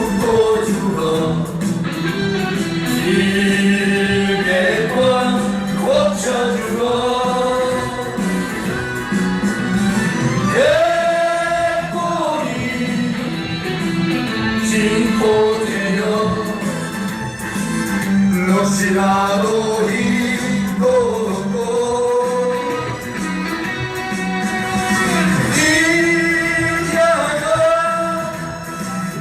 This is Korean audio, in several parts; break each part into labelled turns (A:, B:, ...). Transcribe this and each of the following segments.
A: 죽고 죽어 일개권 고쳐주고 개꼬리 진포되어 넋이라도 힘도 없고 인자가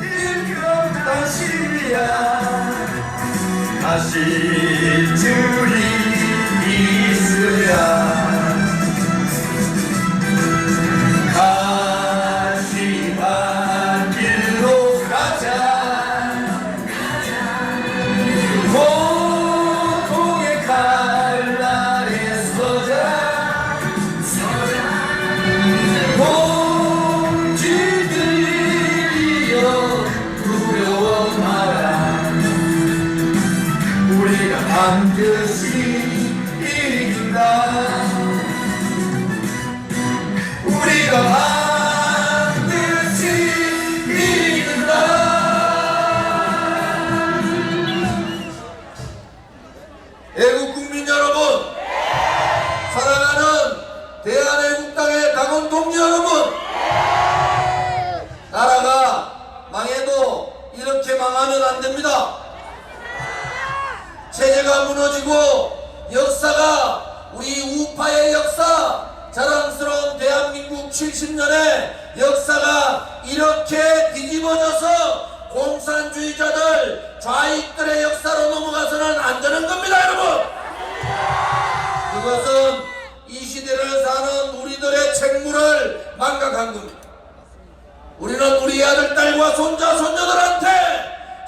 A: 일평 당신이야 다시 줄이 있으랴 가시밭 길로 가자 고통의 칼날에 서자 공지들이여 두려워 마라 우리가 반드시 이긴다 우리가 반드시 이긴다. 애국 국민 여러분, 사랑하는 대한애국당의 당원 동지 여러분, 나라가 망해도 이렇게 망하면 안 됩니다. 체제가 무너지고 역사가 우리 우파의 역사, 자랑스러운 대한민국 70년의 역사가 이렇게 뒤집어져서 공산주의자들, 좌익들의 역사로 넘어가서는 안 되는 겁니다, 여러분. 그것은 이 시대를 사는 우리들의 책무를 망각한 겁니다. 우리는 우리 아들, 딸과 손자, 손녀들한테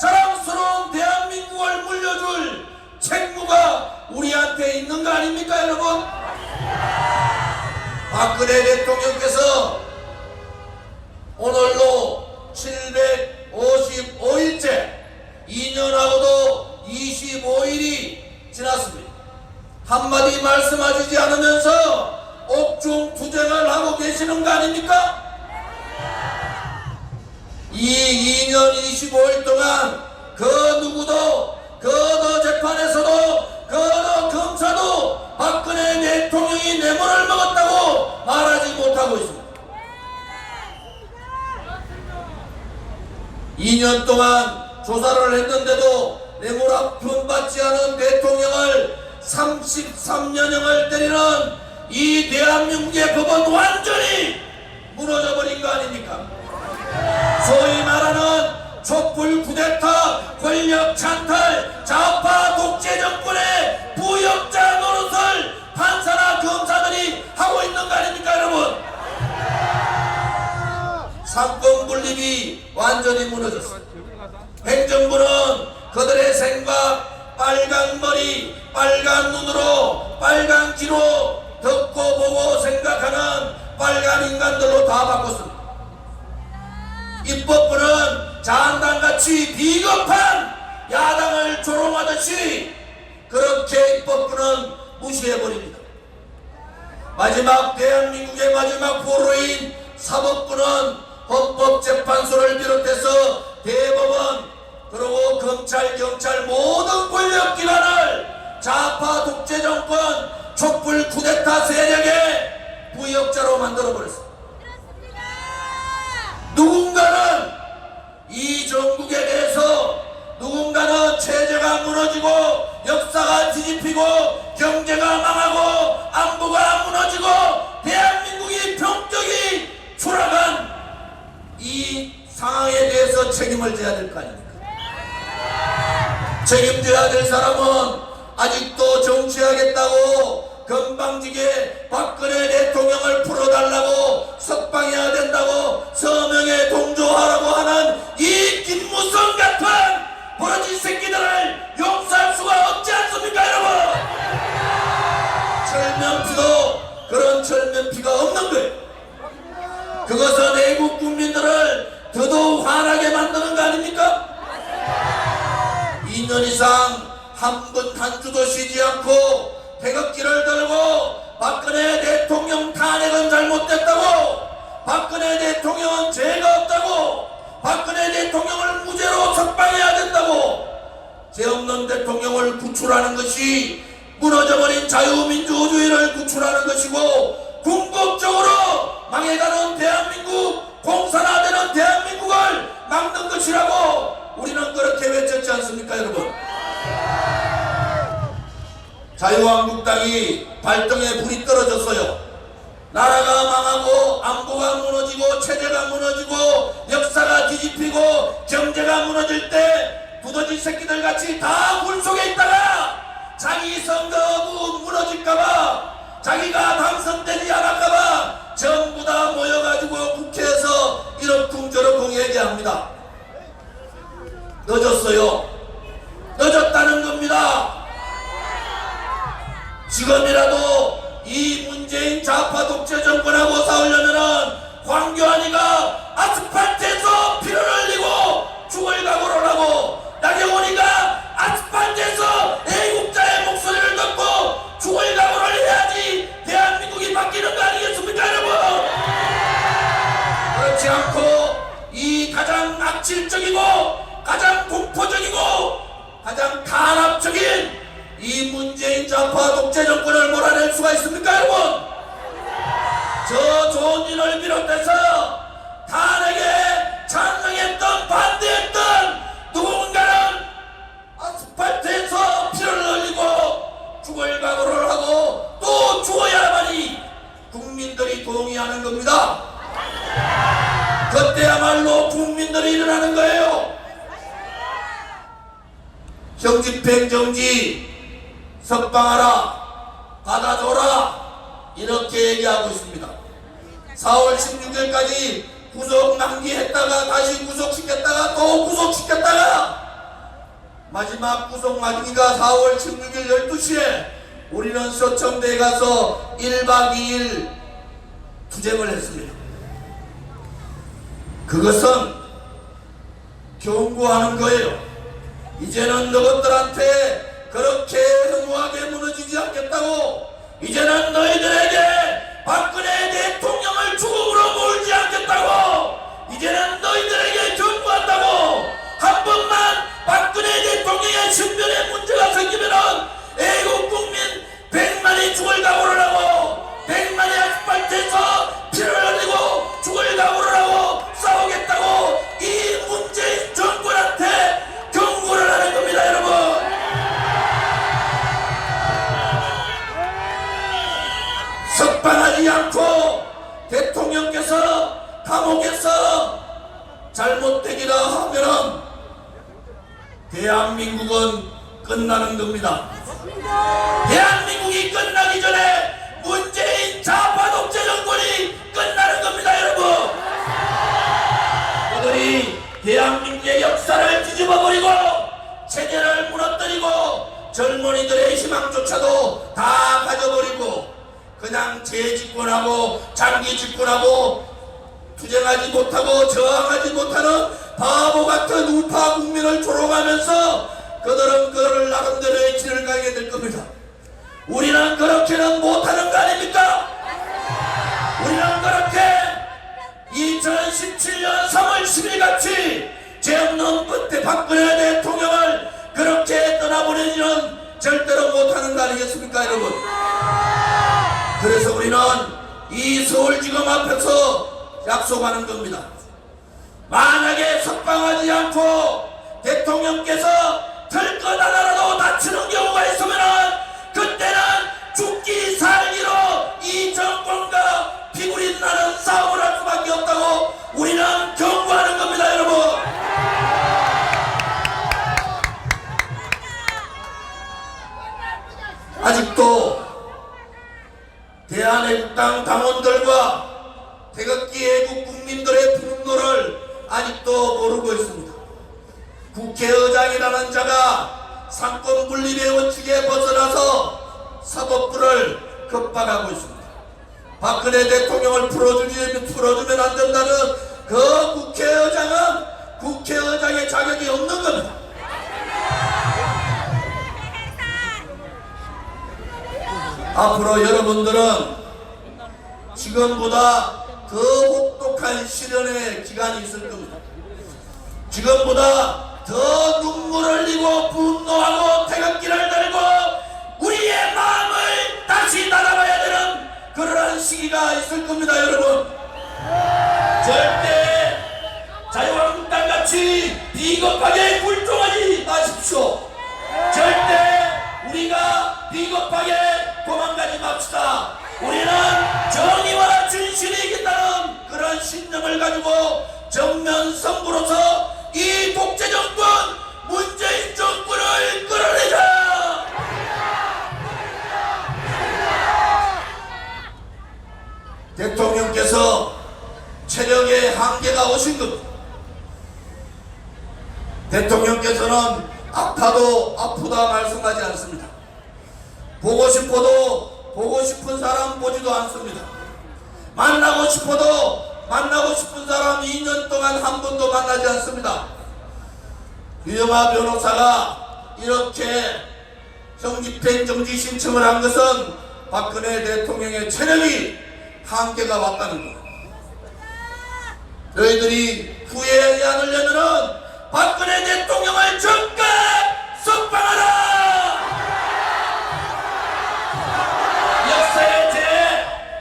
A: 자랑스러운 대한민국을 물려줄 책무가 우리한테 있는 거 아닙니까, 여러분? 박근혜 대통령께서 오늘로 755일째 2년하고도 25일이 지났습니다. 한마디 말씀하시지 않으면서 옥중 투쟁을 하고 계시는 거 아닙니까? 이 2년 25일 동안 그 누구도 그 어느 재판에서도 그 어느 검사도 박근혜 대통령이 뇌물을 먹었다고 말하지 못하고 있습니다. 2년 동안 조사를 했는데도 뇌물 한 푼 받지 않은 대통령을 33년형을 때리는 이 대한민국의 법은 완전히 무너져버린 거 아닙니까? 소위 말하는 촛불 쿠데타, 권력 찬탈, 좌파 독재 정권의 부역자 노릇을 판사나 검사들이 하고 있는 거 아닙니까, 여러분? 삼권 분립이 완전히 무너졌습니다. 행정부는 그들의 생각, 빨간 머리, 빨간 눈으로, 빨간 귀로 듣고 보고 생각하는 빨간 인간들로 다 바꿨습니다. 입법부는 자한당같이 비겁한 야당을 조롱하듯이 그렇게 입법부는 무시해버립니다. 마지막 대한민국의 마지막 포로인 사법부는 헌법재판소를 비롯해서 대법원 그리고 검찰, 경찰 모든 권력기관을 좌파 독재정권 촛불 쿠데타 세력의 부역자로 만들어버렸습니다. 누군가는 이 정국에 대해서 누군가는 체제가 무너지고 역사가 뒤집히고 경제가 망하고 안보가 무너지고 대한민국이 병적이 추락한 이 상황에 대해서 책임을 져야 될 거 아닙니까? 책임져야 될 사람은 아직도 정치하겠다고 건방지게 박근혜 대통령을 풀어달라고 석방해야 된다고 서명에 동조하라고 하는 이 김무성 같은 버러지 새끼들을 용서할 수가 없지 않습니까, 여러분? 철면피도 그런 철면피가 없는 거예요. 그것은 애국 국민들을 더더욱 화나게 만드는 거 아닙니까? 2년 이상 한 분 한 주도 쉬지 않고 태극기를 들고 박근혜 대통령 탄핵은 잘못됐다고, 박근혜 대통령은 죄가 없다고, 박근혜 대통령을 무죄로 죄 없는 대통령을 구출하는 것이 무너져버린 자유민주주의를 구출하는 것이고 궁극적으로 망해가는 대한민국, 공산화되는 대한민국을 막는 것이라고 우리는 그렇게 외쳤지 않습니까, 여러분? 자유한국당이 발등에 불이 떨어졌어요. 나라가 망하고 안보가 무너지고 체제가 무너지고 역사가 뒤집히고 경제가 무너질 때 두더지 새끼들 같이 다 물 속에 있다가 자기 선거구 무너질까봐 자기가 당선되지 않을까봐 전부 다 모여가지고 국회에서 이러쿵저러쿵 얘기합니다. 늦었어요. 늦었다는 겁니다. 지금이라도 이 문재인 좌파 독재 정권하고 싸우려면은 황교안이가 아스팔트에서 피를 흘리고 죽을 각오를 하고 나경원이가 아스팔트에서 애국자의 목소리를 듣고 죽을 각오를 해야지 대한민국이 바뀌는 거 아니겠습니까, 여러분? 그렇지 않고 이 가장 악질적이고 가장 공포적이고 가장 간압적인 이 문재인 좌파 독재 정권을 몰아낼 수가 있습니까, 여러분? 저 좋은 일을 비롯해서 탄핵에 찬성했던 반대했던 누군가는 아스팔트에서 피를 흘리고 죽을 각오를 하고 또 죽어야만이 국민들이 동의하는 겁니다. 그때야말로 국민들이 일어나는 거예요. 형집행정지 석방하라, 받아줘라, 이렇게 얘기하고 있습니다. 4월 16일까지 구속 만기했다가 다시 구속시켰다가 또 구속시켰다가 마지막 구속 만기가 4월 16일 12시에 우리는 서청대에 가서 1박 2일 투쟁을 했습니다. 그것은 경고하는 거예요. 이제는 너희들한테 그렇게 허무하게 무너지지 않겠다고, 이제는 너희들에게 박근혜 대통령을 죽음으로 몰지 않겠다고, 이제는 너희들에게 경고한다고. 한 번만 박근혜 대통령의 신변에 문제가 생기면은 애국 국민 100만이 죽을 각오를 하고 100만이 아스팔트에서 피를 흘리고 죽을 각오를 하고 싸우겠다고 이 문재인 정권한테 경고를 하는 겁니다, 여러분. 석방하지 않고 대통령께서 감옥에서 잘못되기라 하면은 대한민국은 끝나는 겁니다. 대한민국이 끝나기 전에 문재인 좌파 독재 정권이 끝나는 겁니다, 여러분. 그들이 대한민국의 역사를 뒤집어버리고 체제를 무너뜨리고 젊은이들의 희망조차도 다 가져버리고 그냥 재집권하고 장기집권하고 투쟁하지 못하고 저항하지 못하는 바보 같은 우파 국민을 조롱하면서 그들은 그를 나름대로의 길을 가게 될 겁니다. 우리는 그렇게는 못하는 거 아닙니까? 우리는 그렇게 2017년 3월 10일 같이 죄 없는 끝에 박근혜 대통령을 그렇게 떠나보내지는 절대로 못하는 거 아니겠습니까, 여러분? 그래서 우리는 이 서울지검 앞에서 약속하는 겁니다. 만약에 석방하지 않고 대통령께서 털것 하나라도 다치는 경우가 있으면 그때는 죽기 살기로 이 정권과 피부리 나는 싸움을 할 수밖에 없다고 우리는 경고하는 겁니다, 여러분. 아직도 대한애국당 당원들과 태극기 애국 국민들의 분노를 아직도 모르고 있습니다. 국회의장이라는 자가 상권 분립의 원칙에 벗어나서 사법부를 겁박하고 있습니다. 박근혜 대통령을 풀어주면 안 된다는 그 국회의장은 국회의장의 자격이 없는 겁니다. 앞으로 여러분들은 지금보다 더 혹독한 시련의 기간이 있을 겁니다. 지금보다 더 눈물을 흘리고 분노하고 태극기를 들고 우리의 마음을 다시 달아봐야 되는 그러한 시기가 있을 겁니다. 여러분, 절대 자유한국당같이 비겁하게 굴종하지 마십시오. 절대 우리가 비겁하게 도망가지 맙시다. 우리는 정의와 진실이 이긴다는 그런 신념을 가지고 정면 선구로서 이 독재정권 문재인 정권을 끌어내자. 대통령께서 체력의 한계가 오신 겁니다. 대통령께서는 아파도 아프다 말씀하지 않습니다. 보고 싶어도 보고 싶은 사람 보지도 않습니다. 만나고 싶어도 만나고 싶은 사람 2년 동안 한 번도 만나지 않습니다. 유영하 변호사가 이렇게 정집행 정지 신청을 한 것은 박근혜 대통령의 체력이 한계가 왔다는 것. 너희들이 후회하지 않으려면 박근혜 대통령을 즉각 석방하라!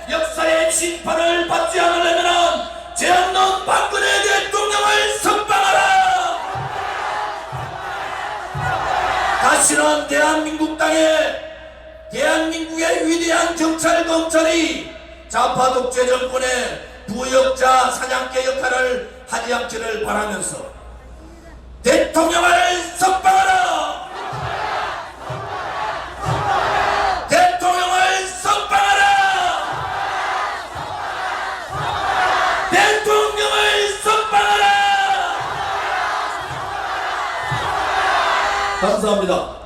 A: 역사의 심판을 받지 않으려면 죄 없는 박근혜 대통령을 석방하라! 다시는 대한민국 땅에 대한민국의 위대한 경찰 검찰이 좌파 독재 정권의 부역자 사냥개 역할을 하지 않기를 바라면서 대통령을 석방하라! 대통령을 석방하라! 대통령을 석방하라! 감사합니다.